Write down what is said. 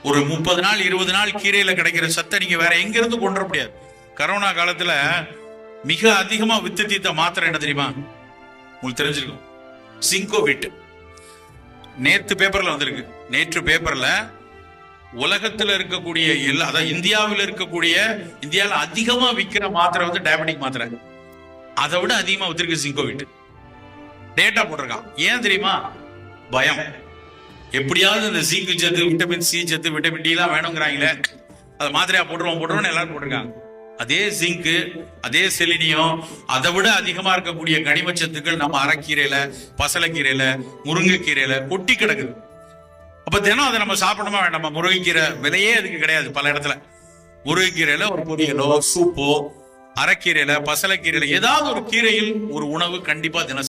ஒரு 30 நாள் 20 நாள் கீரையில கிடைக்கிற சத்தை நீங்க வேற எங்க இருந்து கொண்டு வர முடியாது. கரோனா காலத்துல மிக அதிகமா வித்து தீர்த்த மாத்திரை என்ன தெரியுமா? உங்களுக்கு தெரிஞ்சிருக்கும், சிங்கோவிட். நேற்று பேப்பர்ல வந்திருக்கு. நேற்று பேப்பர்ல உலகத்துல இருக்கக்கூடிய எல்லா, அதாவது இந்தியாவில் இருக்கக்கூடிய, இந்தியாவில் அதிகமா விற்கிற மாத்திரை வந்து டயபெட்டிக் மாத்திரை. அதை விட அதிகமா வித்திருக்கு சிங்கோவிட். டேட்டா போட்டிருக்கான். ஏன் தெரியுமா? பயம். எப்படியாவது இந்த ஜிங்க் சத்து, விட்டமின் சி சத்து, விட்டமின் டி எல்லாம் வேணுங்கிறாங்களே, அதை மாத்திரையா போட்டுருவோம் எல்லாரும் போட்டிருக்காங்க. அதே ஜிங்க், அதே செலினியம், அதை விட அதிகமா இருக்கக்கூடிய கனிமச்சத்துக்கள் நம்ம அரைக்கீரையில, பசலைக்கீரையில, முருங்கைக்கீரையில கொட்டி கிடக்குது. அப்ப தினம் அதை நம்ம சாப்பிடணுமா வேண்டாமா? முருங்கைக்கீரை விலையே அதுக்கு கிடையாது. பல இடத்துல முருங்கைக்கீரையில ஒரு பொரியலோ, சூப்போ, அரைக்கீரையில, பசலைக்கீரையில, ஏதாவது ஒரு கீரையில் ஒரு உணவு கண்டிப்பா தினம்